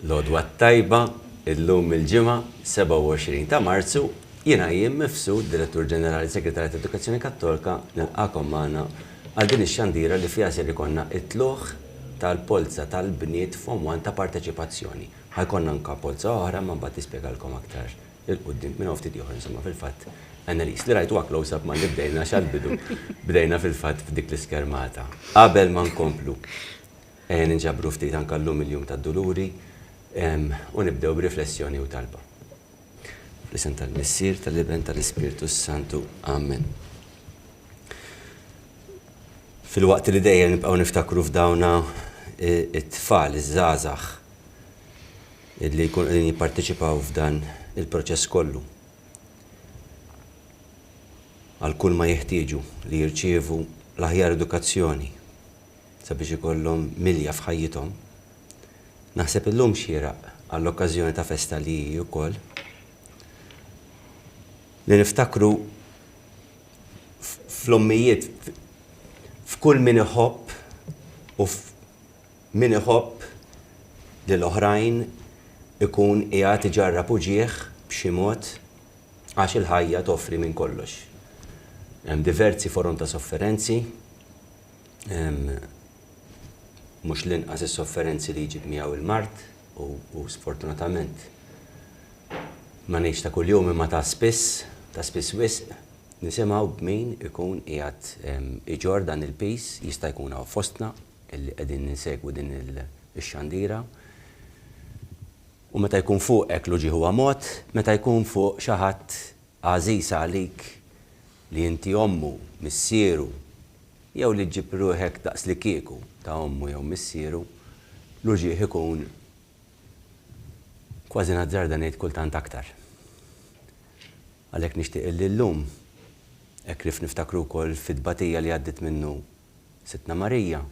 L-odwa tajba, illum il-ġimgħa 27 ta' Marzu, jiena jien Mifsud, Direttur Ġenerali Segretarjat Edukazzjoni Kattolika, nilqakom magħna għal din ix-xandira li fiha ser ikonna it-tluħ tal-polza tal-bniet Form 1 ta' parteċipazzjoni. Ħajkonna anke polza oħra ma mbagħad nispjegalkom aktar il-qudiem minn ftit ieħor insomma fil-fatt. Annelies, li rajtu close-up ma li bdejna xal-bidu. Bdejna fil-fatt f'dik l-iskermata. Qabel ma nkomplu, ninġabru ftit anke llum il-jum tad-duluri, u nibdew b'riflessjoni u talba. Fl-isem tal-Missier, tal-Ibn, tal-Ispiritu Santu. Amen. Fil-waqt li dejjem nibqgħu niftakru f'dawna it-tfal, iż-żgħażagħ illi jkunu qegħdin jipparteċipaw f'dan il-proċess kollu. Għal kull ma jeħtieġu li jirċievu l-aħjar edukazzjoni sabiex ikollhom milja f'ħajjithom. Naħseb illum xieraq għall-okkażjoni ta' festa li wkoll li niftakru fl-ommijiet f'kull min iħobb u min iħobb li l-oħrajn ikun qiegħed iġarrab uġigħ b'xi mod għax il-ħajja toffri minn kollox. Hemm diversi forom ta' sofferenzi, mhux l-inqas is-sofferenzi li jġib miegħu il-mart u sfortunatament ma ngħidx ta' kuljum imma ta' spiss wisq nisimgħu b'min ikun qiegħed iġor dan il-peace jista' jkun hawn fostna illi qegħdin ninsegwu din ix-xandira. U meta jkun fuq hekk l-uġigħ huwa mod, meta jkun fuq xi ħadd għażiż għalik li inti ommu, missieru, jew li ġib ruħek daqs li kieku ta' ommu jew missieru, l-uġigħ ikun kważi nazzarda ngħid kultant aktar. Għalhekk nixtieq illi llum hekk rif niftakru wkoll fit-tbatija li għaddiet minnu Sittna Marija.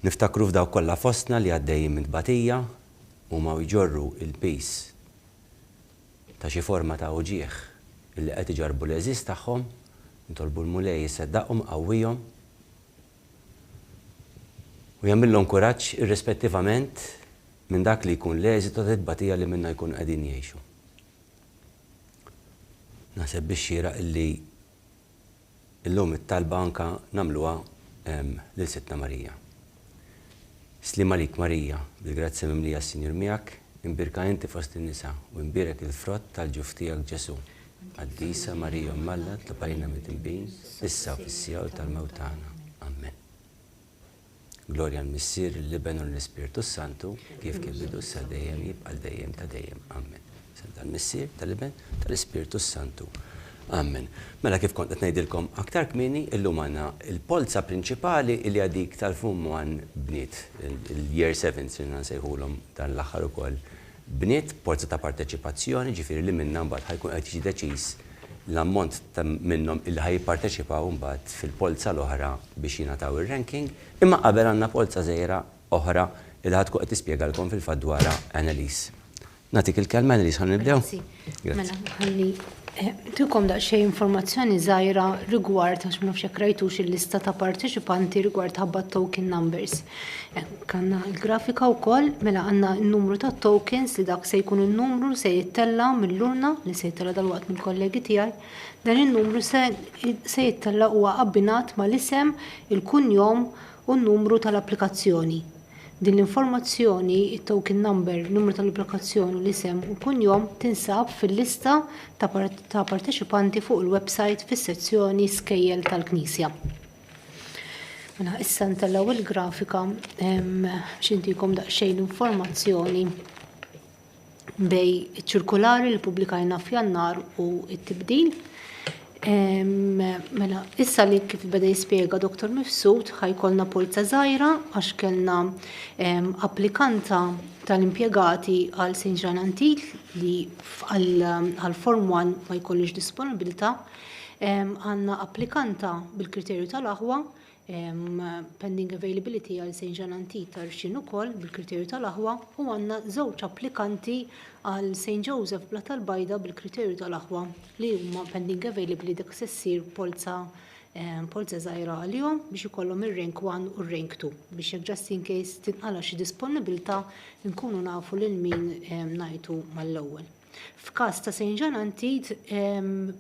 Niftakru f'dawk kollha fostna li għaddejjin minn tbatija huma jġorru il-peace ta' xi forma ta' uġigħ illi qed iġarbu l-eżiż tagħhom, intolbu l-mulej jisseddaqhom qawwihom u jagħmilhom kuraġġ irrispettivament minn dak li jkun l-eżitu ta' tbatija li minnha jkunu qegħdin jgħixu. Naħseb biex xieraq illi illum it-talba anke nagħmluha lil Sittna Marija. Sliem għalik Marija, bil-grazzi mimlija s-Sinjur miegħek, imbirka inti fost in-nisa u imbirek il-frott tal-ġuf tiegħek Ġesu. Qaddisa Marija Mmalla tlaqajna mit-tinbin, issa u fis-sija tal-mewt tagħna. Amen. Glorja l-Missier, l-Ibn u l-Ispiritu Santu, kif bidu issa dejjem jibqa' dejjem ta' dejjem. Amen. Tal-Missier, tal-Ibn, tal-Ispiritu Santu. Amen. Mela kif kont qed ngħidilkom aktar kmieni illum għandna il-polza prinċipali li dik tal-Form 1 bniet, il-Year 7 sirna nsejħulhom dan l-aħħar ukoll. Bniet polza ta' parteċipazzjoni, ġifieri li minnha mbagħad ħajkun qed jiġi deċiż l-ammont ta' minnhom illi ħajjipparteċipaw mbagħad fil-polza l-oħra biex jingħataw ir-ranking, imma qabel għandna polza żgħira oħra li ħadkun qed tispjegalkom fil-fatt dwarha Annelies. Nagħtik il-kelma Annelies ħan nibdew. Mela ħalli tikom daqsxejn informazzjoni żgħira rigward għax ma nafx jekk rajtux il-lista ta' parteċipanti rigward ħabba token numbers. Kanna l-grafika wkoll mela għandna n-numru ta' tokens li dak se jkun in-numru se jittella mill-urna li se jittella dalwaqt mill-kollegi tiegħi. Dan in-numru se jittella huwa abbinat mal-isem, il-kunjom u n-numru tal-applikazzjoni. Din l-informazzjoni, il-token number, numru tal-applikazzjoni u l-isem u kunjom tinsab fil-lista ta' parteċipanti fuq il-website fis-sezzjoni skejjel tal-Knisja. Mela issa ntellaw il-grafika x'intikom daqsxejn informazzjoni bej iċ-ċirkulari li pubblikajna f'Jannar u t-tibdil. Mela, issa li kif beda jispjega Dr. Mifsud ħajkolna polza żgħira għax kellna applikanta tal-impjegati għal St. John Antik li għal Form 1 ma jkollix disponibilità. Għandna applikanta bil-kriterju tal-aħwa, pending availability għal St. John Antik tarxin ukoll bil-kriterju tal-aħwa u għandna żewġ applikanti għal St. Joseph Bla tal-Bajda bil-kriterju tal-aħwa li huma pending availability dak se ssir polza polza żgħira għalihom biex ikollhom ir-rank 1 u r-rank 2 biex jekk just in case tinqala xi disponibilità nkunu nafu lil min ngħidu mal-ewwel. F'każ ta' St. John Antid,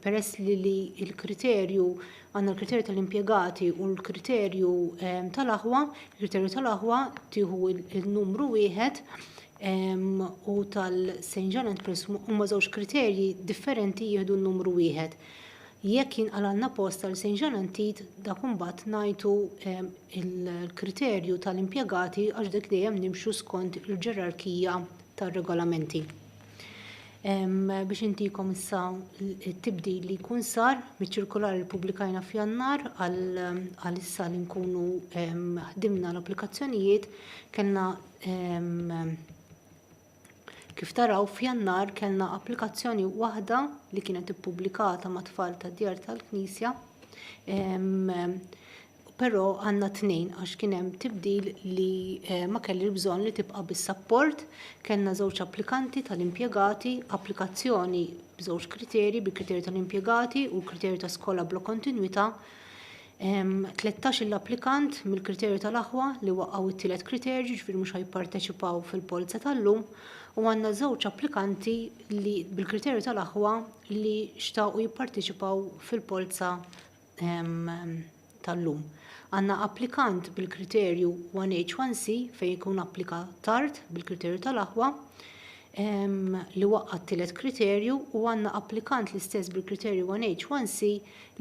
peress li l-kriterju għandna l-kriterju tal-impjegati u l-kriterju tal-aħwa, il-kriterju tal-aħwa tieħu il-numru wieħed u tal-St. John Antid huma żewġ kriterji differenti jieħdu n-numru wieħed. Jekk jinqalalna post tal-St. John Antid, dak imbagħad ngħidu il-kriterju tal-impjegati għax dik dejjem nimxu skont il-ġerarkija tar-regolamenti. Biex intikom issa t-tibdil li jkun sar miċ-ċirkolari li pubblikajna f'Jannar għal issa li nkunu ħdimna l-applikazzjonijiet kellna kif taraw f'Jannar kellna applikazzjoni waħda li kienet ippubblikata ma' tfal tad-Djar tal-Knisja, però għandna tnejn għax kien hemm tibdil li ma kelli bżonn li tibqa' bis-support, kellna żewġ applikanti tal-impjegati, applikazzjoni b'żewġ kriterji, bil-kriterju tal-impjegati u l-kriterju ta' skola bla kontinwità. 13 l-applikant mill-kriterju tal-aħwa li waqgħu it-tielet kriterju ġifieri mhux ħajparteċipaw fil-polza tal-lum u għandna żewġ applikanti li bil-kriterju tal-aħwa li xtaqu jipparteċipaw fil-polza tal-lum. Għandna applikant bil-kriterju 1H1C fejn jkun applika tard bil-kriterju tal-aħwa li waqqa t-tielet kriterju u għandna applikant l-istess bil-kriterju 1H1C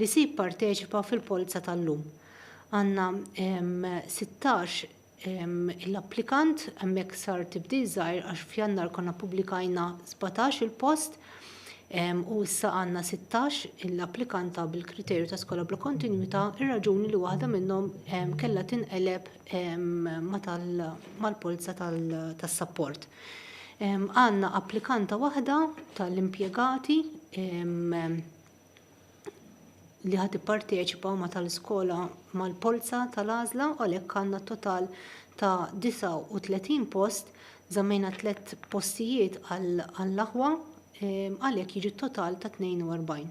li si jipparteċipa fil-polza tal-lum. Għandna 16 l-applikant hemmhekk sar tibdil żgħir għax f'Jannar konna pubblikajna 17 il-post u issa għandna 16 l-applikanta bil-kriterju ta' skola bla kontinwità, ir-raġuni li waħda minnhom kellha tinqeleb mal-polza tas-support. Għandna applikanta waħda tal-impjegati li ħad ipparteċipa ma tal-iskola mal-polza tal-għażla u għalhekk għandna total ta' 39 post, żammejna 3 postijiet għall-aħwa għalhekk jiġi total ta' 42.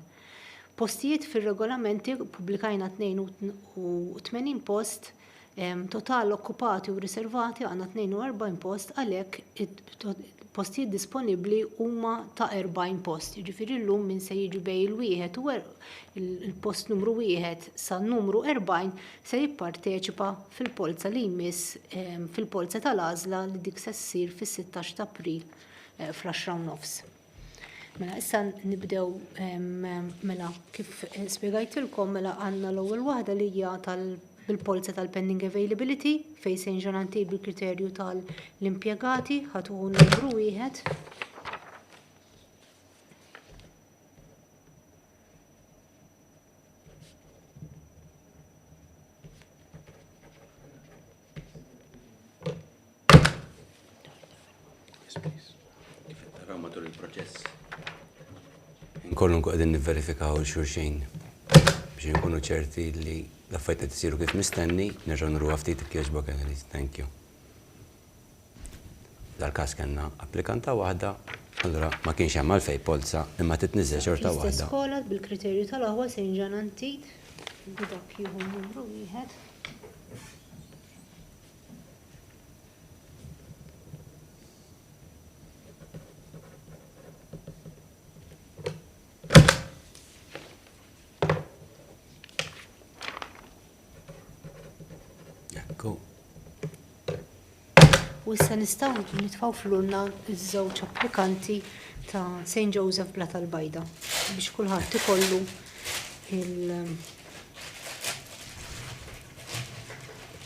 Postijiet fir-regolamenti pubblikajna 82 post, total okkupati u riservati għandna 42 post għalhekk postijiet disponibbli huma ta' 40 post. Jiġifieri llum min se jiġi bej il-wieħed u il-post numru 1 sa numru 40 se jipparteċipa fil-polza li jmiss fil-polza tal-għażla li dik se ssir fis-16 ta' April fl-10:30. Mela issa nibdew mela kif spjegajtilkom mela għandna l-ewwel waħda li hija bil-polza tal-pending availability fejn se nġananti bil-kriterju tal-impjegati ħatu numru 1. Taraw matul il-proċess. Inkollu qegħdin nivverifikaw xulxejn biex nkunu ċerti li l-affarijiet qed isiru kif mistenni, nerġgħu nruha ftit ikkieġbok Annelies. Thank you. Dal-każ kellna applikanta waħda, allura ma kienx hemm għalfejn polza imma titniżel xorta waħda. L-iskola bil-kriterju tal-aħwa se nġanantit dak jieħu numru 1. U issa nistgħu nitfgħu flurna iż-żewġ applikanti ta' St. Joseph bla tal-Bajda biex kulħadd ikollu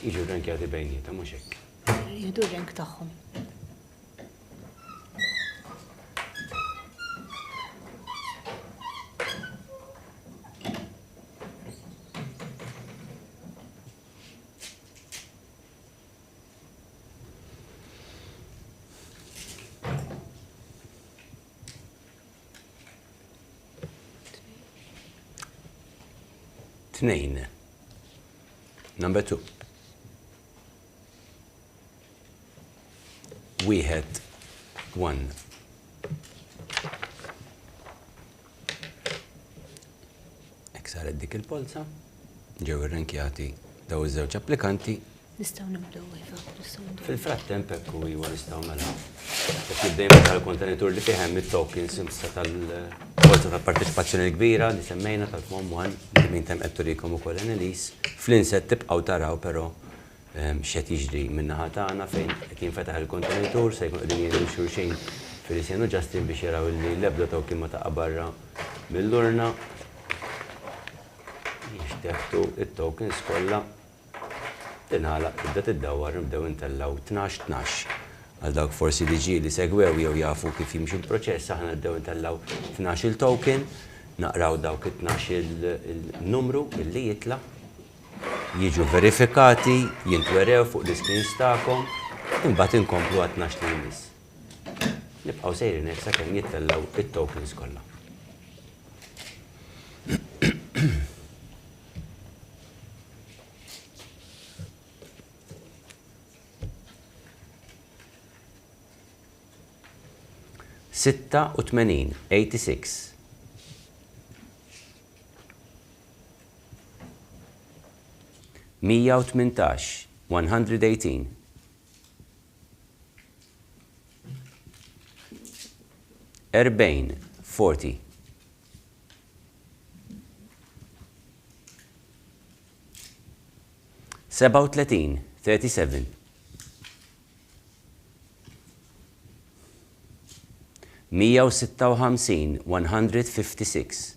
Jiġu rankjati bejnieta mhux hekk. Jieħdu r-rank tagħhom. Tnejn. Number 2. Wieħed 1. Ek saret dik il-polza. ġew irrankjati daw iż-żewġ applikanti. Nistgħu nibdew nistgħu nibdew. Fil-frattemp hekk huwa nistgħu mela. Qed nibdejjem tal-kontenitur li fih hemm it-tokens imsa tal-forza tal-parteċipazzjoni kbira li semmejna tal-Form 1 li min temm qed turikom ukoll Annelise. Fl-inset tibqgħu taraw però x'qed jiġri min-naħa tagħna fejn qed jinfetaħ il-kontenitur se jkun qegħdin jgħidu xulxin fil-Isjanu Justin biex jaraw li l-ebda token ma taqa' barra mill-urna. Jixteħtu it-tokens kollha tinħalaq tibda tiddawwar nibdew intellaw 12-12. Għal dawk forsi diġi li segwew jew jafu kif jimxi l-proċess aħna nibdew intellaw 12 il-token, naqraw dawk 12 il-numru illi jitla, jiġu verifikati, jintwerew fuq l-screens tagħkom, imbagħad inkomplu għat 12 li jmiss. Nibqgħu sejrin hekk sakemm jittellaw it-tokens kollha. Sitta u 86, 86. Mija u 18, 118. Erbejn, 40. Seba' u 30, 37. Mija u 56, 156.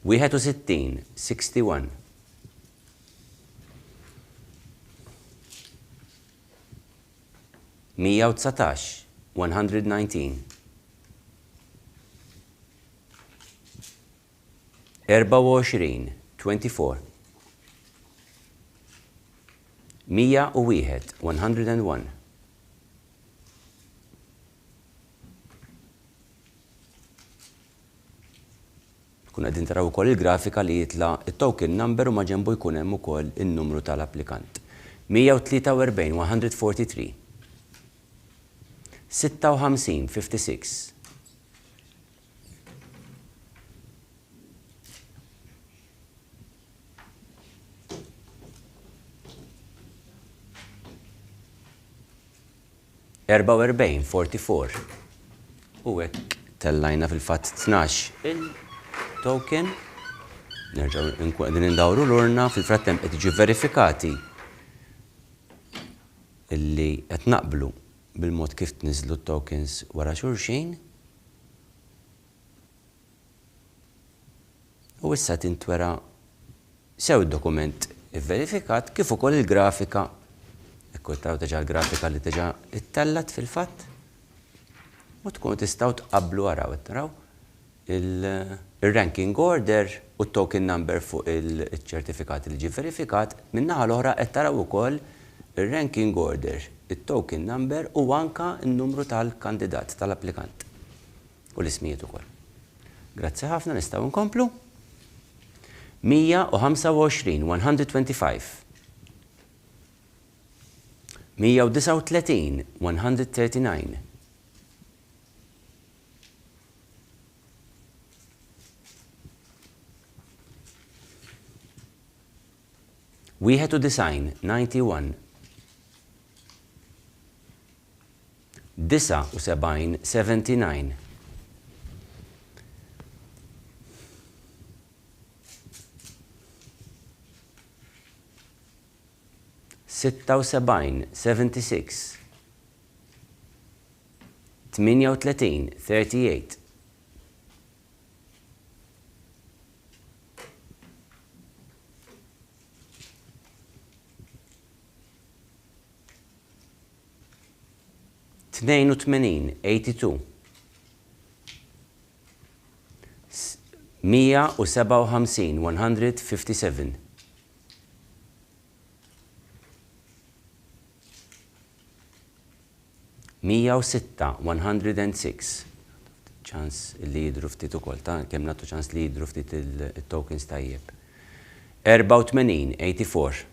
Wieħed u 60, 61. Mija u 19, 119. Erba' u 20, 24. Mija u wieħed, 101. Kun qegħdin taraw ukoll il-grafika li jitla it-token number u ma ġenbu jkun hemm ukoll in-numru tal-applikant. 143, 143. 56, 56. Erba' u 40, 44. U hekk tellajna fil-fatt 12 il-token. Nerġgħu qegħdin indawru l-urna fil-frattemp qed jiġu verifikati illi qed naqblu bil-mod kif tniżlu t-tokens wara xulxin. U issa tintwera sew id-dokument ivverifikat kif ukoll il-grafika. Ekku taraw teġa l-grafika li teġa it-tellat fil-fatt. U tkunu tistgħu tqabblu waraw taraw il-ranking order u t-token number fuq il-ċertifikat li ġie verifikat. Min-naħa l-oħra qed taraw ukoll il-ranking order, il-token number u anka n-numru tal-kandidat, tal-applikant. U l-ismijiet ukoll. Grazzi ħafna, nistgħu nkomplu. 125, 125. 139, 139. Wieħed u 90, 91. 79, 79. 76, 76. 38, 38. 82, 82. 157, 157. 106, 106. ċans li jidru ftit ukoll, kemm nagħtu ċans li jidru ftit il-tokens tajjeb. 84, 84. 85,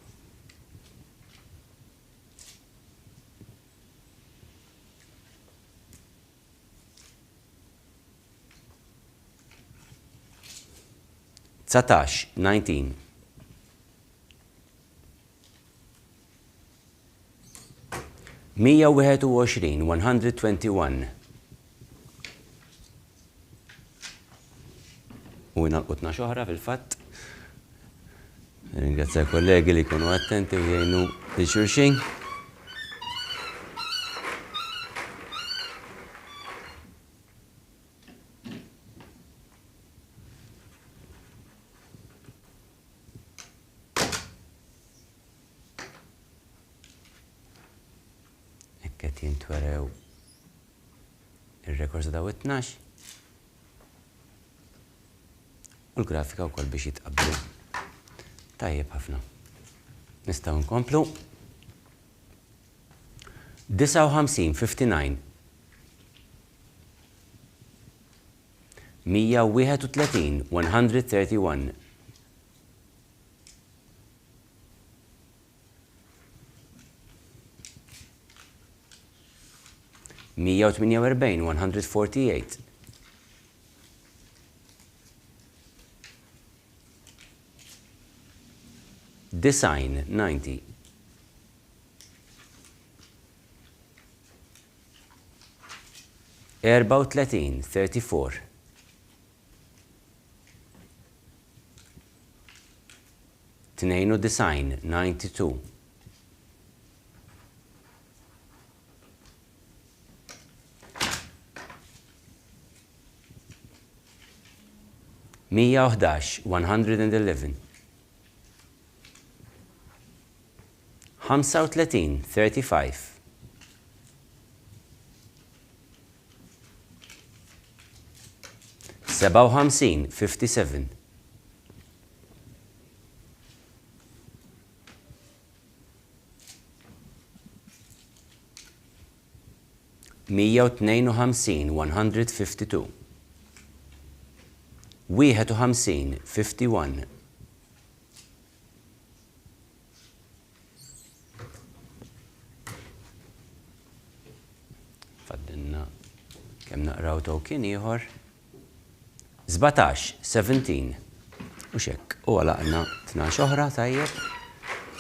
19 19 121 121 u nalqutna xoħra fil-fatt. Ringrazzja kollegi li jkunu attenti u jgħinu li xulxin. Ekket jintwerew il-rekords daw 12. U l-grafika wkoll biex jitqabblu. Tajjeb ħafna. Nistgħu nkomplu. 59 59 131 131 148 148 Design 90 34 34 Tnejn u design 92 111 111 35 35 57 57 152 152 51 51 Faddinna kemm naqraw token ieħor 17 17 u xekk u għalaqna 12 oħra tajjeb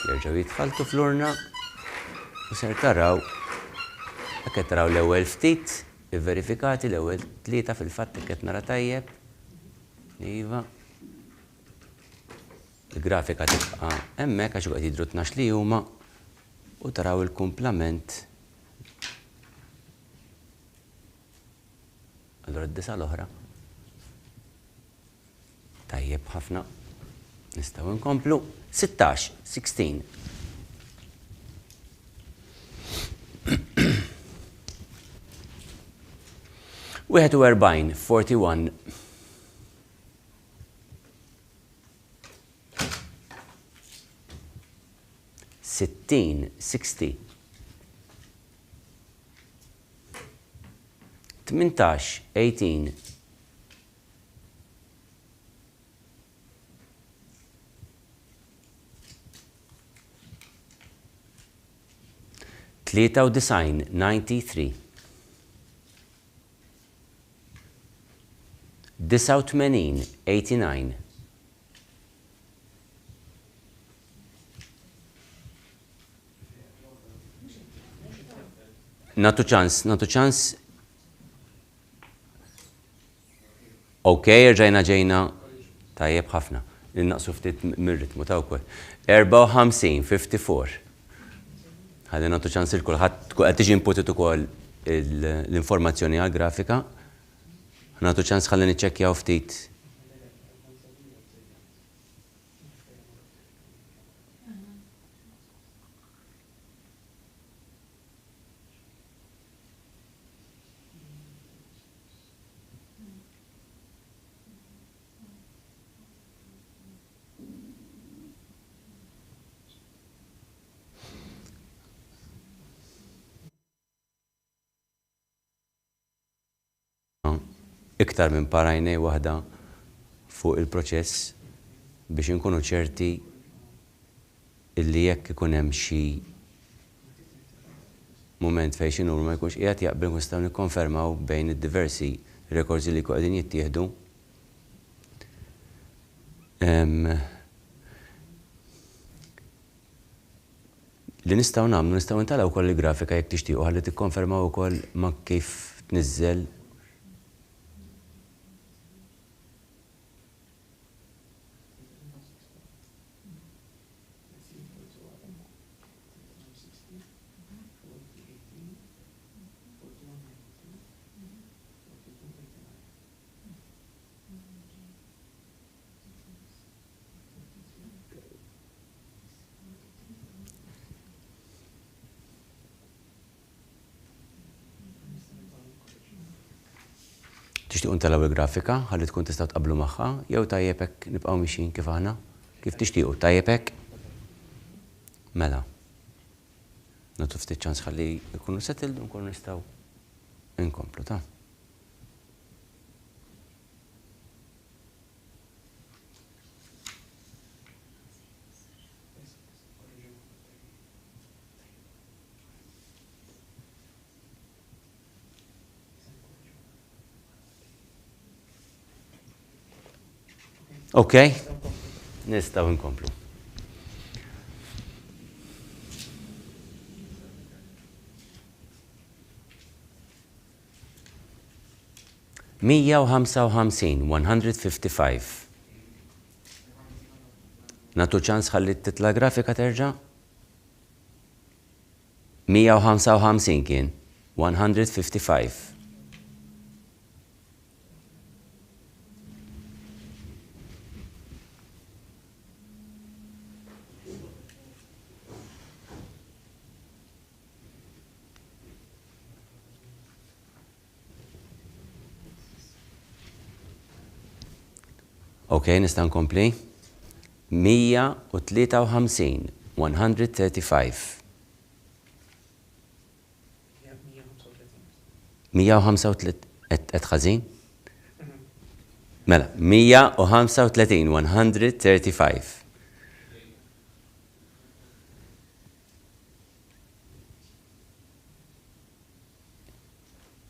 jerġgħu jitfaltu fl-urna u ser taraw hekk taraw l-ewwel ftit ivverifikati l-ewwel tlieta fil-fatt qed nara tajjeb. Iva. Il-grafika tibqa' hemmhekk għax qed jidhru 12 li huma u taraw il-kumplament. Allura d-disa l-oħra. Tajjeb ħafna. Nistgħu nkomplu 16 16 41 41 60 60 18 18 93 93 89 89 Natu ċans. Ok, rġajna ġejna. Tajjeb ħafna. Innaqsu ftit mir-ritmu ta' wkoll. 54, 54. Ħalli natu ċans il-kulħadd qed tiġi inputit ukoll l-informazzjoni għall-grafika. Natu ċans ħalli niċċekkjaw ftit. Iktar minn parajnej waħda fuq il-proċess biex inkunu ċerti illi jekk ikun hemm xi mument fejn xi numru ma jkunx qiegħed jaqbel nistgħu nikkonfermaw bejn id-diversi rekords li qegħdin jittieħdu. Li nistgħu nagħmlu nistgħu nitgħallgħu wkoll il-grafika jekk tixtiequ ħalli tikkonfermaw ukoll ma' kif tniżżel. Tixtiequ nitgħallgħu il-grafika ħalli tkun tistgħu tqabblu magħha jew tajjeb hekk nibqgħu mixjin kif aħna? Kif tixtiequ? Tajjeb hekk? Mela. Nagħtu ftit ċans ħalli jkunu settled u nkunu nistgħu inkomplu ta'. Okay? Nistgħu nkomplu. Mija u 155. Nagħtu ċans ħalli titla' grafika terġa'? 155 kien 155. Okay, nista' nkompli. 153, 135. 135 qed ħażin? Mela, 135, 135.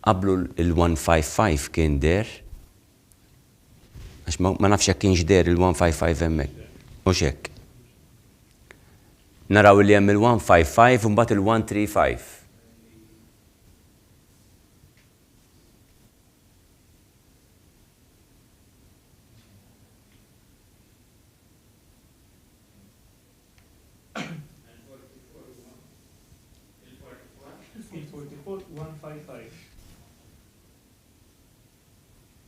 Qablu il-155 kien der. Għax ma nafx jekk kienx der il-155 hemmhekk. Mhux hekk. Naraw li hemm il-155 u mbagħad il-135. Il-44 155.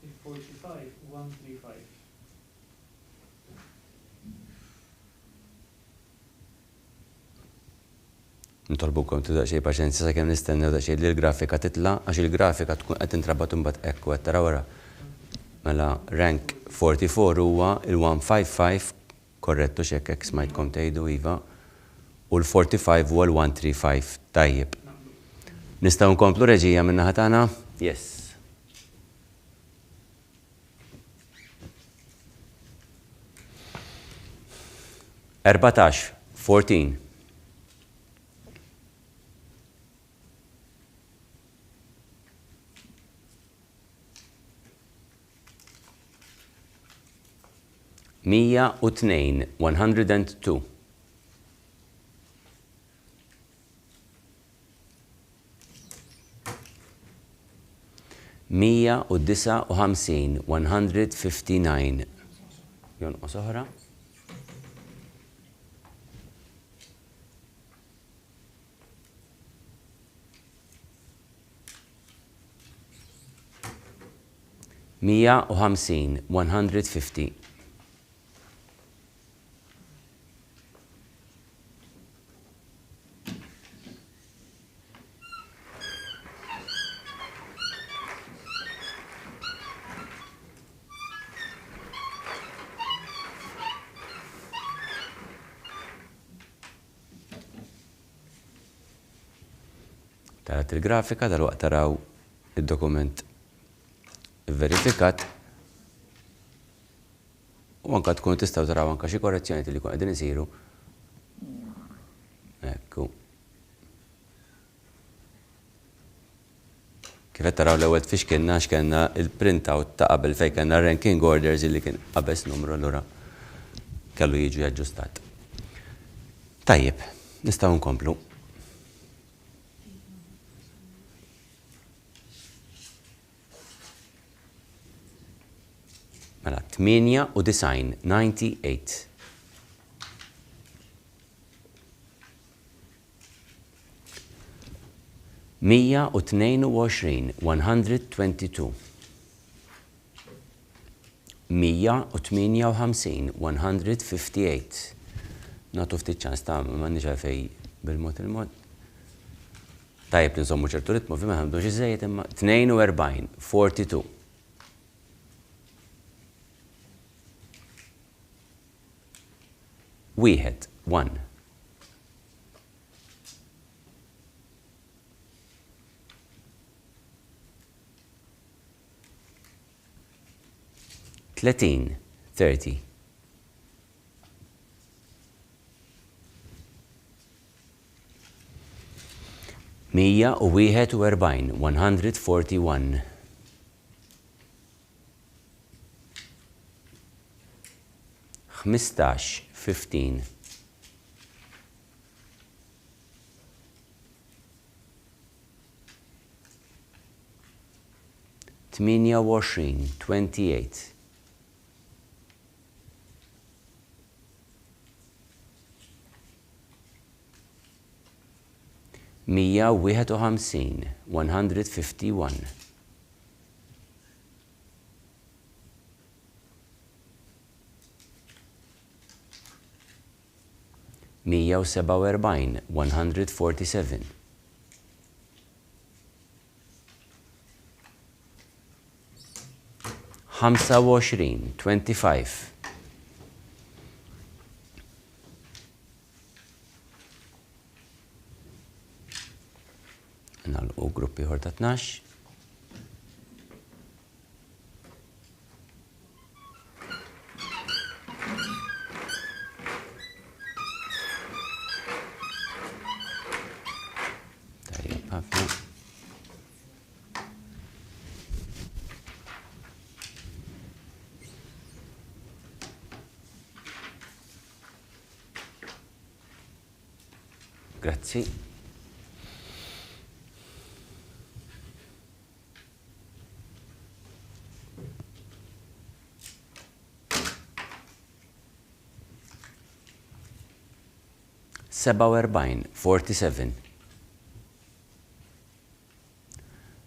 Il-45 135. Nitolbukom tidaqxej paċenzja sakemm nistennew daqsxejn li l-grafika titla' għax il-grafika tkun qed intrabat imbagħad hekk qed tara wara. Mela rank 44 huwa il-155 korrettu x'hekk hekk smajtkom tgħidu iva u l-45 huwa l-135 tajjeb. Nistgħu nkomplu reġija min-naħa tagħna? Yes. Erbatax, 14. Mija u 2, 102. Mija u 59, 159. Jonqos oħra. Mija u 50, 150. Tarat il-grafika dal-waqt taraw il-dokument verifikat u anka tkun tistgħu taraw anka xi korrezzjoni li jkun qegħdin isiru. Ekku. Kif qed taraw l-ewwel fix kellna il-printout ta' qabel fejn kellna ranking orders li kien qabeż numru allura kellu jiġu jaġġustat. Tajjeb, nistgħu nkomplu. Mela, 98, 98. Mija u 22, 122. 158, 158. Nagħtu ftit ċans ta' m'għandniex għalfejn bil-mod il-mod. Tajjeb li nżommu ċertu ritmu fi ma ħamdux iżejjed imma 42, 42. Wieħed, 1. Tletin, 30. Mija u 41, 141. Khmistax, 15. Tminja u 28. Mija u 51, 151. Mija u 47, 147. Ħamsa u 20, 25. Nagħlqu gruppi ieħor ta' 12. Tajjeb ħafna. Grazzi. Seba' u 40, 47.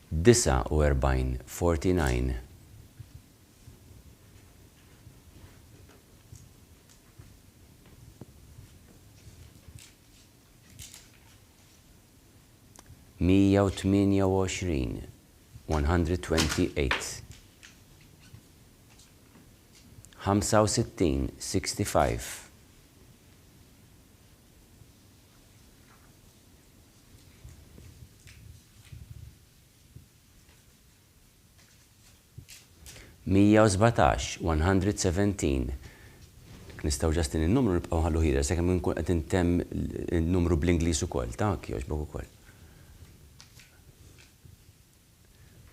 Disa' u 40, 49. Mija u 28, 128. 65, 65. Mija u 17, 117. Nistgħu ġastin il-numru nibqgħu ħallu ħira, sakemm nkun qed intemm il-numru bl-Ingliż ukoll, ta' jogħġbok ukoll.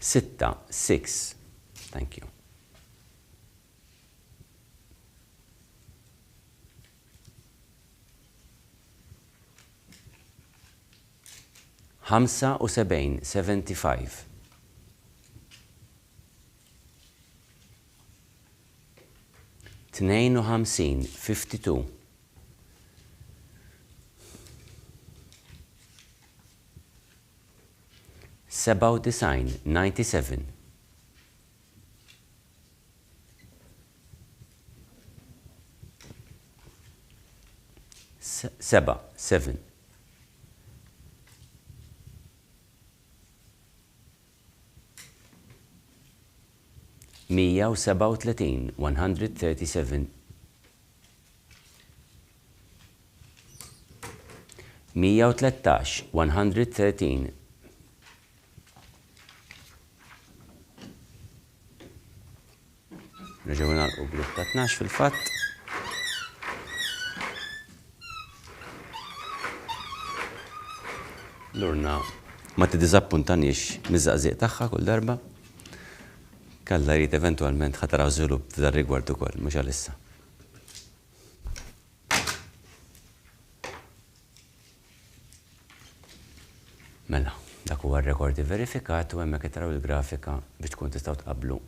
6, 6. Thank you. Ħamsa u 70, 75. Tnejn u 50, 52. Seba' u 90, 97. Seba', 7. Mija u 37, 137. Mija u 13, 113. Nerġgħu nagħlqu grupp ta' 12 fil-fatt. Lurna ma tiddiżappuntanix miż-żaqżieq tagħha kull darba. Kalla jrid eventwalment ħataraw żvilupp f'dan rigward ukoll, mhux għalissa. Mela, dak huwa r-rekordi verifikat u hemmhekk qed taraw il-grafika biex tkun tistgħu tqabblu.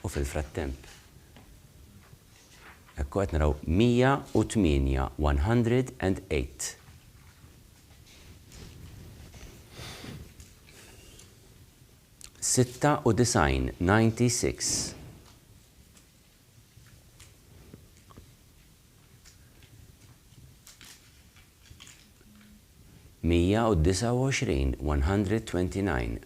U fil-frattemp, hekk qed naraw 108, 108. Sitta u design, 96. Mija u 29, 129.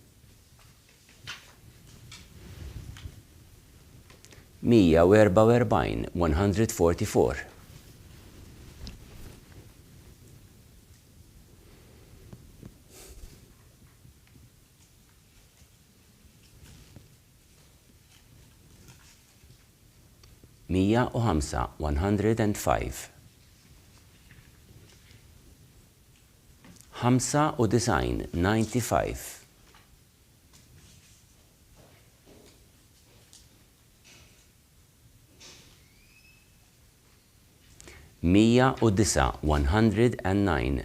144, 144. Mija u 5, 105. 95, 95. 109, 109.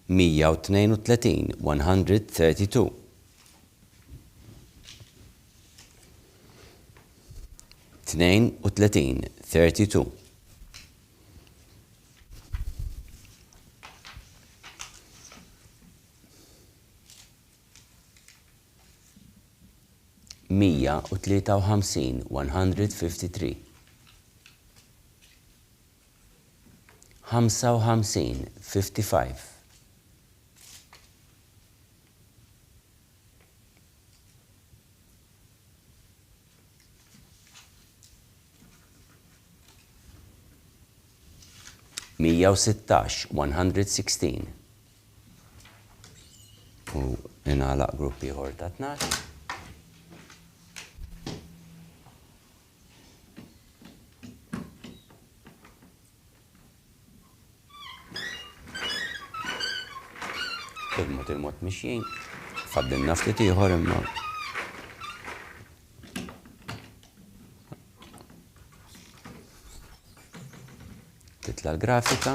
132, 132. 32, 32. 153, 153. 55, 55. 116, 116. U inħalaq gruppi ieħor ta' 12. Il-mod mixjin, faddilna ftit ieħor imma. Titla l-grafika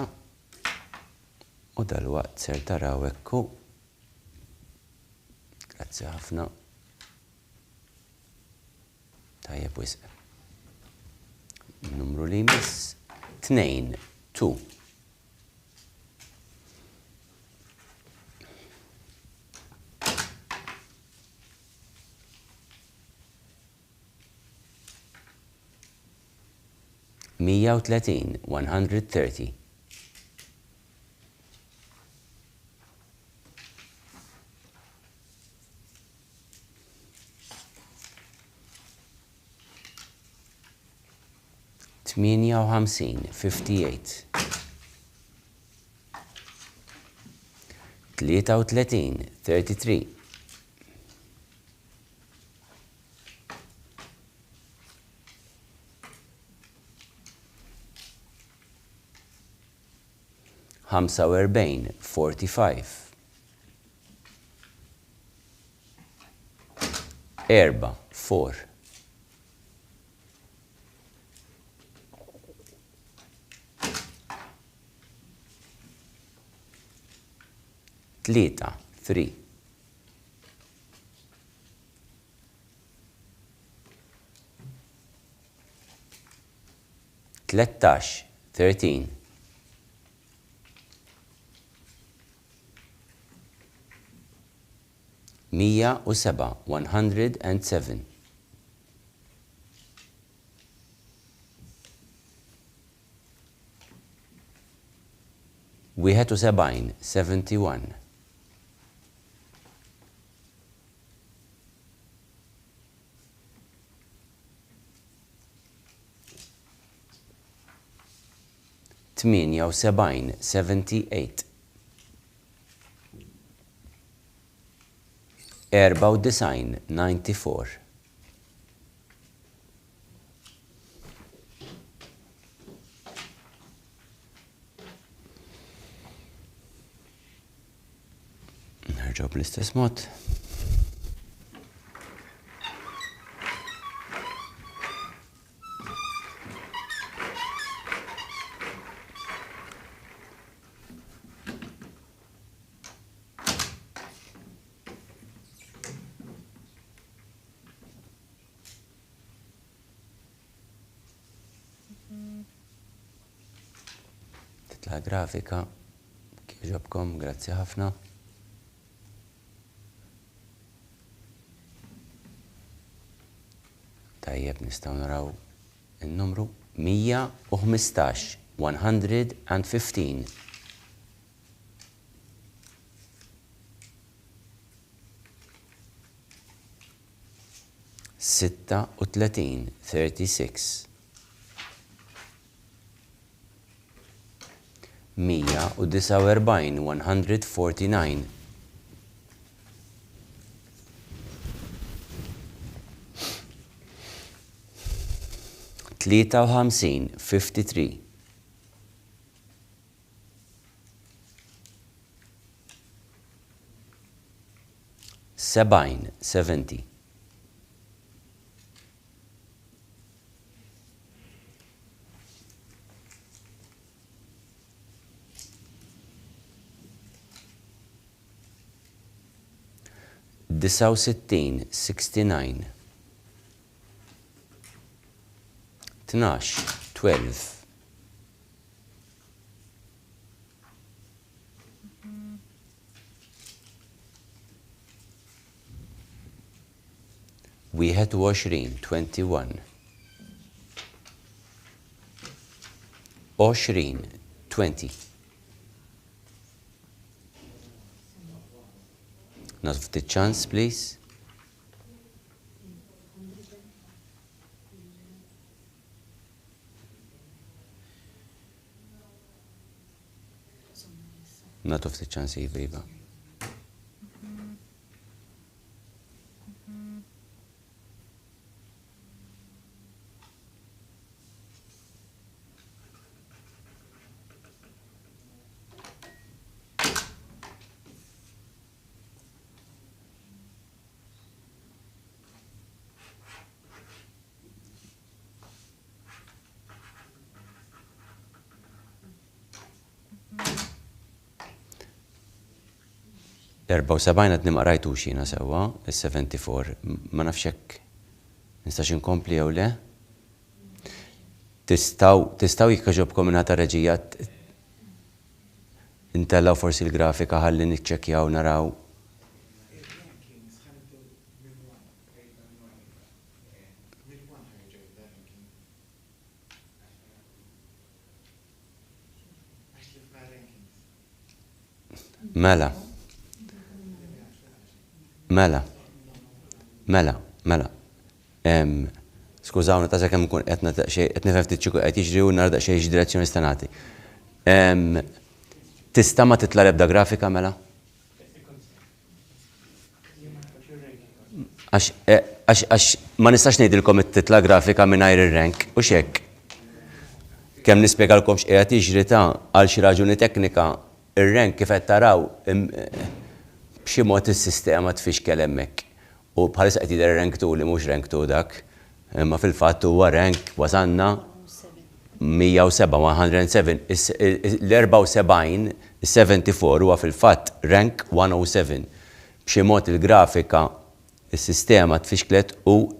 u dalwaqt ser taraw hekk. Grazzi ħafna. Tajjeb wisq. Numru li jmiss 2, 2. 130, 130. 58, 58. 33, 33. 45, 45. 4, 4. 3, 3. 13, 13. 107, 107. 71, 71. 78, 78. 94, 94. 'Nerġgħu bl-istess mod. titla grafika. Kieġobkom, grazzi ħafna. Tajjeb nistgħu naraw il-numru 115. 115. Sitta u 36. 36. 149. 149. 53. 53. 70. 70. 69. 69. 12. 12. 21. 21. 20. 20. Not of the chance, please. Not of the chance, Iva. L-74 għadni ma rajtu xina sewa, il-74, ma nafxek nistax inkompli jew le. Tistaw jikkaġobkom minnata reġijat intellaw forsi l-grafika ħalli niċċekjaw naraw. Mela. Skużawni ta' kemm nkun qed nifhem ftit xiku qed jiġri u nara xi direzzjoni stanati. Tista' ma titla' l-ebda grafika mela? Għax ma nistax ngħidilkom it-titla grafika mingħajr ir-rank u x'hekk. Kemm nispjegalkom x'qiegħed jiġri ta' għal xi raġuni teknika ir-rank kif qed taraw b'xi mod is-sistema tfixkel hemmhekk. U bħalissa qed jidher rank 2 li mhux rank 2 dak, imma fil-fatt huwa rank wasanna 107, 107. L-74, il-74 huwa fil-fatt rank 107. B'xi mod il-grafika is-sistema tfixklet u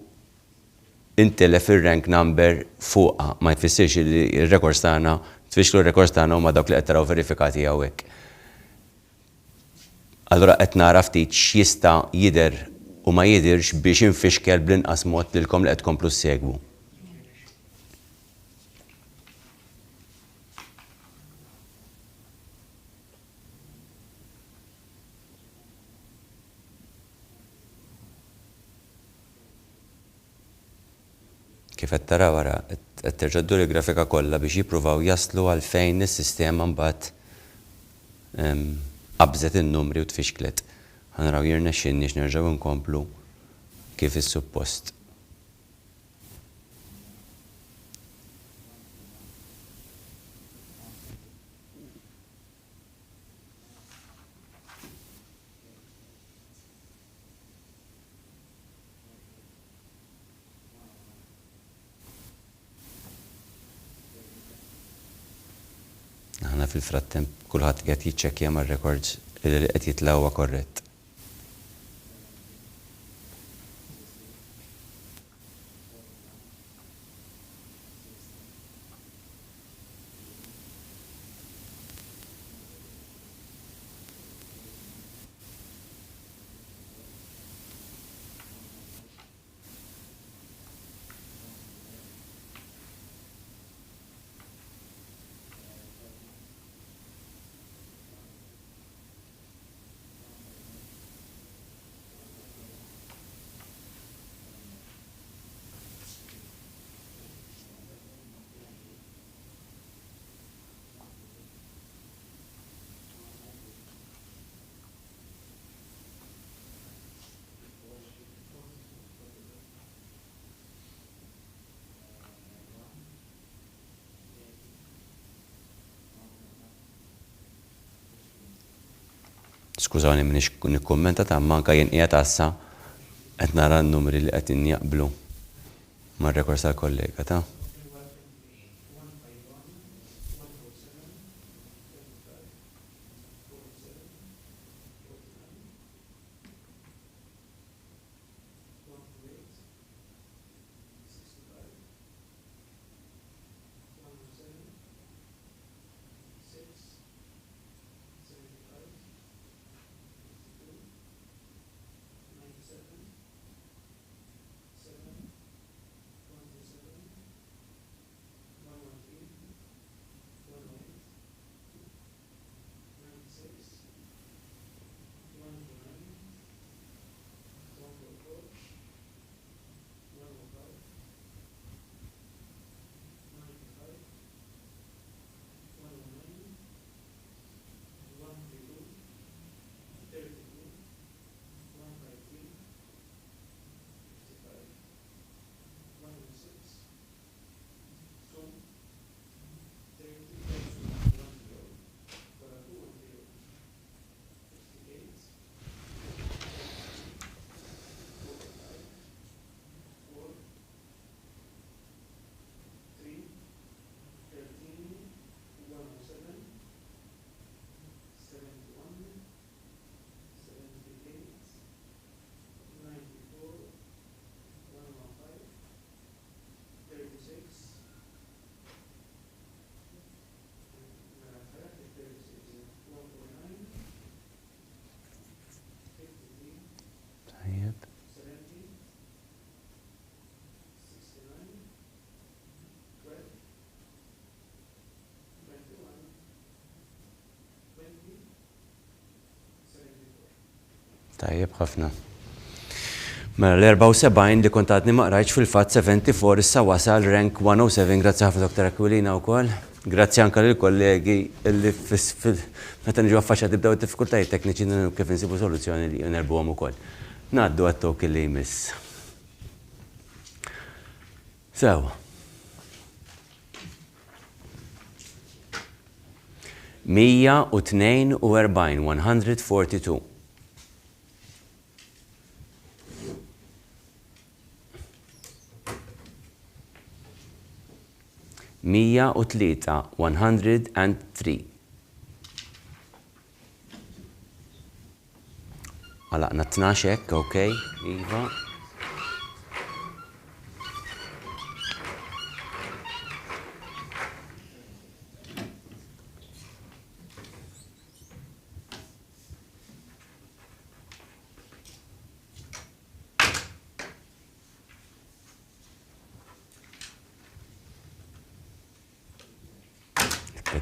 intilef ir-rank number fuqha. Ma jfissirx li r-rekords tagħna tfixklu r-rekords tagħna huma dawk li qed taraw verifikati hawnhekk. Allura qed nara ftit x'jista' jidher u ma jidirx biex infixkel bl-inqas mod lilkom li qed tkomplu ssegwu. Kif qed taraw wara qed terġaddu l-grafika kollha biex jippruvaw jaslu għal fejn is-sistema mbagħad qabżet in-numri u tfixklet. Ħanaraw jirnexxinniex nerġgħu nkomplu kif is-suppost. Aħna fil-frattemp kulħadd qed jiċċekkja mar-records li qed jitlawha korrett. Skużawni minix nikkommenta ta' manka jien qiegħed għassa qed nara n-numri li qed jaqblu mar-rekors tal-kollega ta'. Tajjeb ħafna. Mela l-74 li kont għadni ma qrajtx fil-fatt 74 issa wasal rank 107, grazzi ħafna Dr. Aquilina wkoll. Grazzi anke lill-kollegi li meta niġu affaċċjati tibdew id-diffikultajiet tekniċi kif insibu soluzzjoni li nerbuhom ukoll. Ngħaddu għat-tok li jmiss. Sew. Mija u 142. Mija u 103. Għalaqna 12 hekk, okej, iva.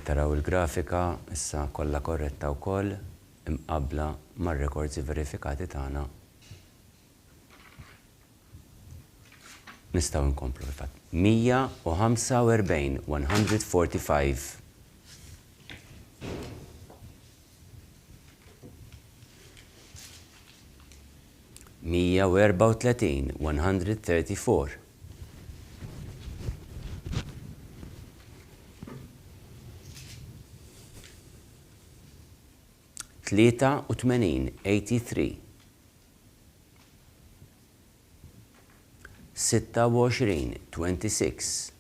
Taraw il-grafika, issa kollha korretta wkoll, imqabbla mar-rekords verifikati tagħna. Nistgħu nkomplu fil-fatt. 145, 145. Mija u 34, 134. 83, 83. 26, 26.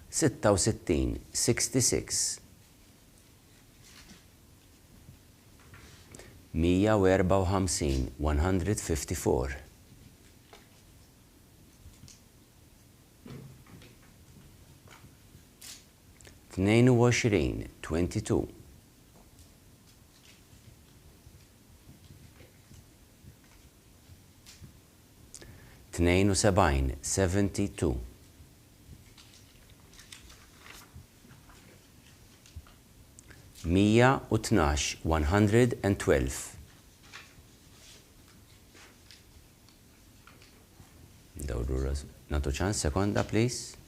66, 66. 154, 154. 22, 22. 72, 72. 112, 112. Dawru natu ċans, sekonda, please.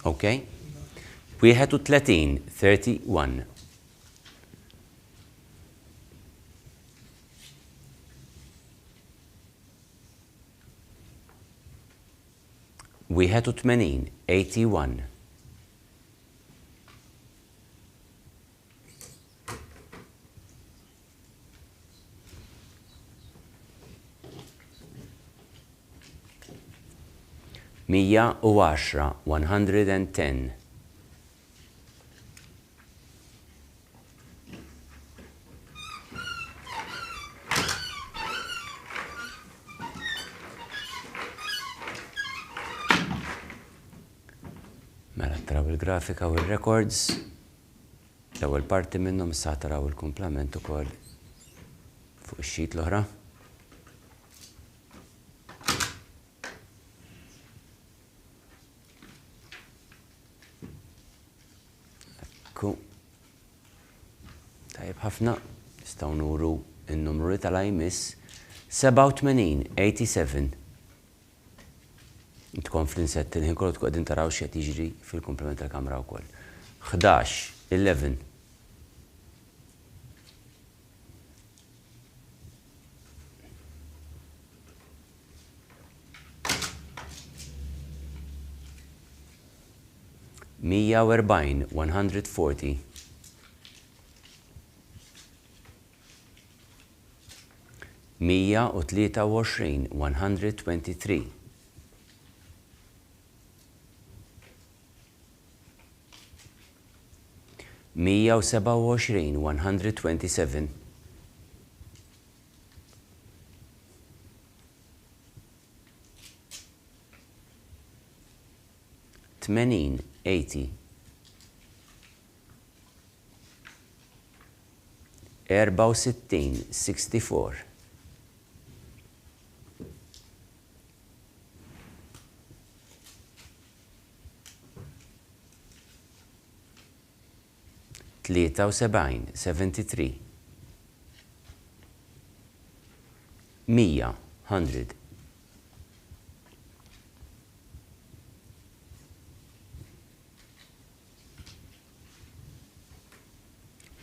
Okay? 31 31. وواحد وثمانين 81. مية وعشرة 110. مela taraw il-grafika u il-records. L-ewwel parti minnhom issa taraw il-kumplament ukoll fuq ix-xit l-oħra. Ekku. Tajjeb ħafna, nistgħu nuru n-numru tal-IMIS 87 87. Intkom fl-insett il-ħin kollu tkun qegħdin taraw x'qed jiġri fil-kumplament tal-kamra wkoll. 11 11. Mija u 40 140. Mija u 23 123. Mija u 27 127. Tmenin 80. 64 64. 73 73. 100 100.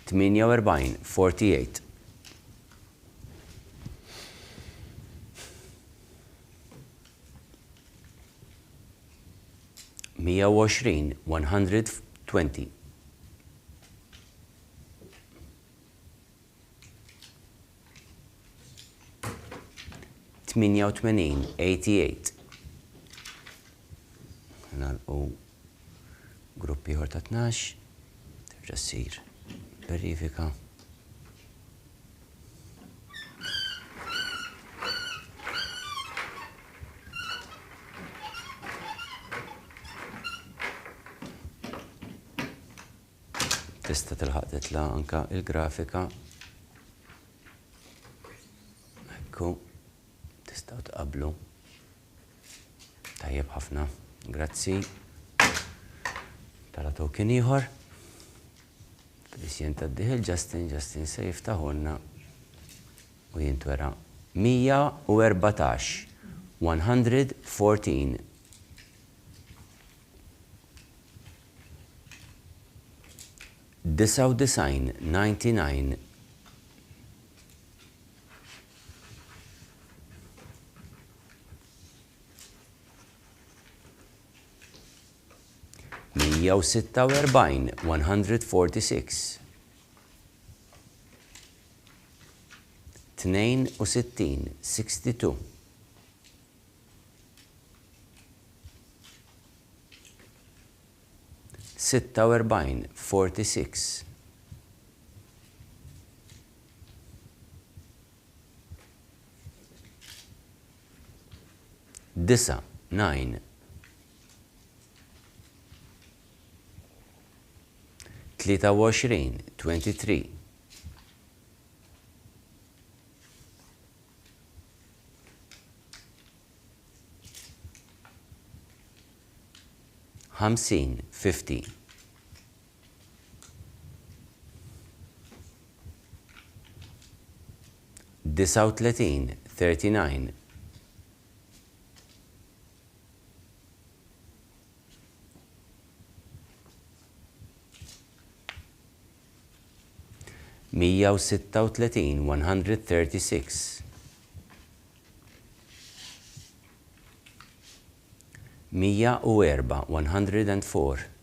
48 48. 120 120. 88 88. Nagħlqu gruppi ieħor ta' 12. Terġa' ssir verifika. Tista' tilħaq titla' anke il-grafika. Ekku. Tistgħu tqabblu. Tajjeb ħafna. Grazzi. Tara token ieħor. Fil-isjen tad-dieħel Justin se jiftaħulna u jintwera 114 114. 99 99. 146 146. 62 62. 46 46. 9 9. 23 23. 50 50. 39 39. 40 136 136 104 104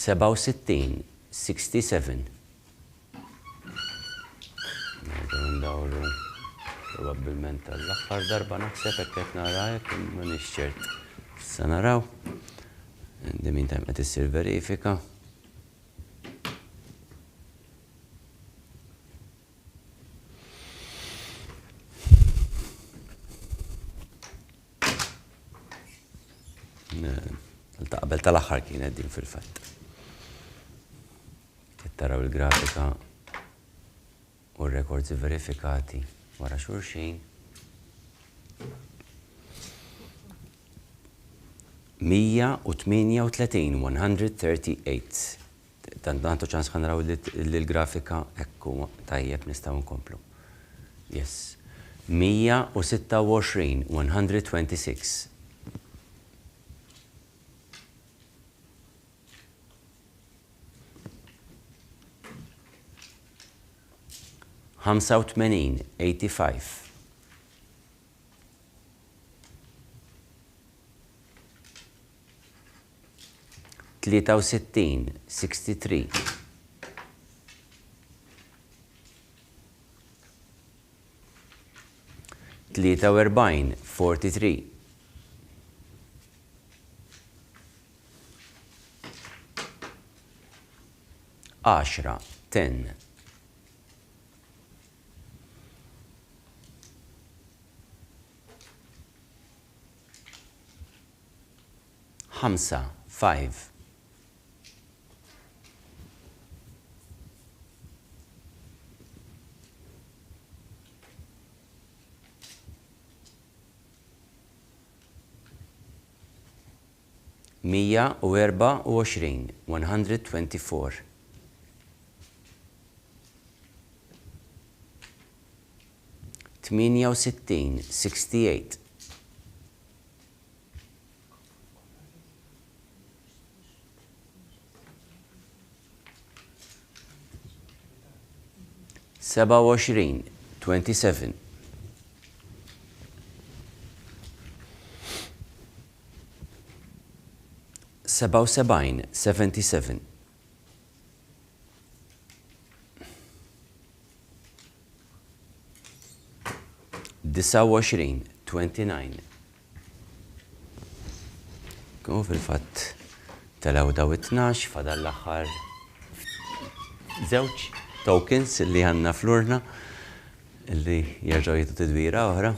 67 67 ndawru probabbilment tal-aħħar darba naħseb hekk qed narajek ma nixċert. Issa naraw. In the meantime qed issir verifika. Qabel tal-aħħar kienet din fil-fatt. Taraw il-grafika u r-records verifikati wara xulxin. 138 138. Tantu ċans ħanraw l-grafika ekku tajjeb nistgħu nkomplu. Yes. 126 126. 85 85 63 63 43 43 10 10 5 5 124 124 68 68 27 27 77 77 29 29 Kun fil-fatt talaw daw 12 fadal l-aħħar żewġ tokens li għandna flurna li jerġgħu jagħtu tidwira oħra.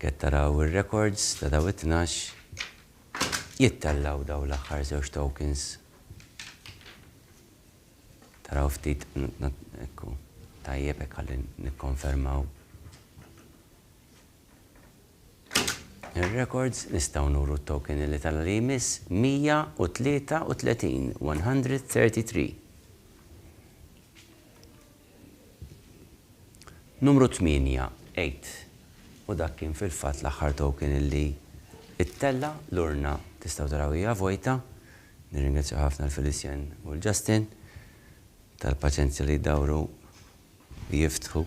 Qed taraw ir-records ta' daw 12 jittellaw daw l-aħħar żewġ tokens. Taraw ftit ekku tajjeb hekk ħalli nikkonfermaw. Ir-records nistgħu nuru t-token li tal-li jmiss 133 133. Numru 8 8. U dak kien fil-fatt l-aħħar token li ittella l-urna tistgħu taraw hija vojta. Nirringrazzja ħafna l-Felicjan u l-Justin tal-paċenzja li jdawru jiftħu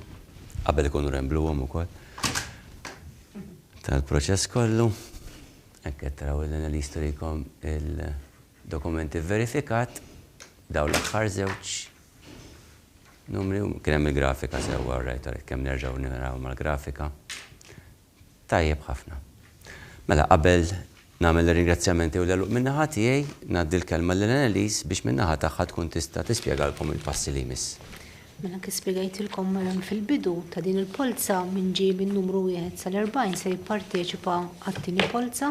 qabel ikunu rembluhom ukoll tal-proċess kollu. Hekk qed taraw li nisturikom il-dokumenti verifikat daw l-aħħar żewġ numri kien hemm il-grafika sewwa rajt kemm nerġgħu naraw mal-grafika. Tajjeb ħafna. Mela qabel nagħmel ir-ringrazzjamenti u l-għeluq min-naħa tiegħi ngħaddi l-kelma lil-Annelies biex min-naħa tagħha tkun tista' tispjegalkom il-passi li jmiss. Mela kif spjegajtilkom fil-bidu ta' din il-polza minn ġieb in-numru 1 sal-40 se jipparteċipa għat-tieni polza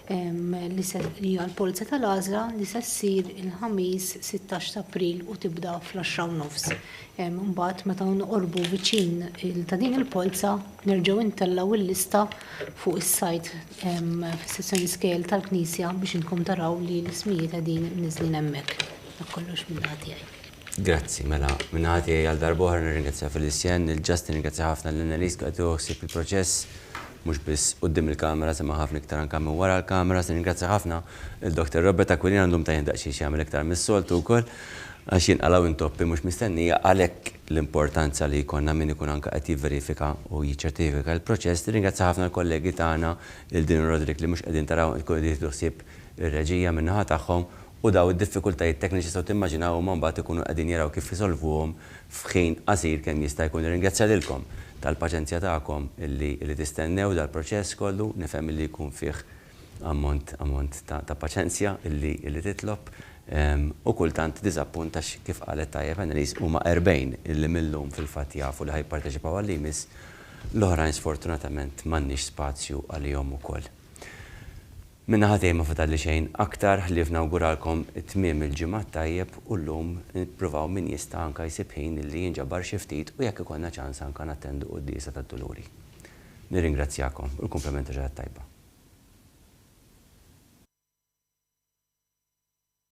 li hija l-polza tal-għażla li se ssir il-ħamis 16 ta' April u tibda fl-10:30. Mbagħad meta nqorbu viċin ta' din il-polza nerġgħu intellaw il-lista fuq is-sajt fis-sezzjoni scale tal-Knisja biex inkom taraw li l-ismijiet qegħdin niżlin hemmhekk. Dak kollox minn ħadd tiegħi. Grazzi, mela, minnaħati għal darbohra nirringrazzja Felicien, il-Justin nirringrazzja ħafna l-Annalise għadu għsib il-proċess, mux biss qoddim il-kamera, semma ħafna iktar anka minn wara l-kamera, nirringrazzja ħafna il-Dr. Robert Aquilin għandhom ta' jindaqxie xjamil iktar mis-soltu wkoll, għax jinqalaw intoppi mux mistennija għalhekk l-importanza li jkollna min ikun anka qed jivverifika u jiċċertifika l-proċess. Nirringrazzja ħafna l-kollegi tagħna il-Din Rodrik li mhux qegħdin taraw il-koddi ħsieb ir-reġija min-naħa tagħhom u daw id-diffikultajiet tekniċi saw timmaġinaw ma mbagħad ikunu qegħdin jaraw kif isolvuhom f'ħin qasir kemm jista' jkun. Nirringrazzja lilkom tal-paċenzja tagħkom illi tistennew dal-proċess kollu, nifhem illi jkun fih ammont ta' paċenzja illi titlob u kultant diżappuntax kif qalet tajjeb Annalise huma 40 illi millum fil-fatt jafu li ħajparteċipaw għall-imis l-oħrajn sfortunatament m'għandniex spazju għalihom ukoll. Minna ħatej ma fatalli xejn aktar li f'nawguralkom it-tmiem il-ġimgħa tajjeb u llum nippruvaw min jista' anke jsib ħin illi jinġabar xi ftit u jekk ikollna ċans anke nattendu qudiesa tad-duluri. Nirringrazzjakom u l-komplimenti ġeħed tajba.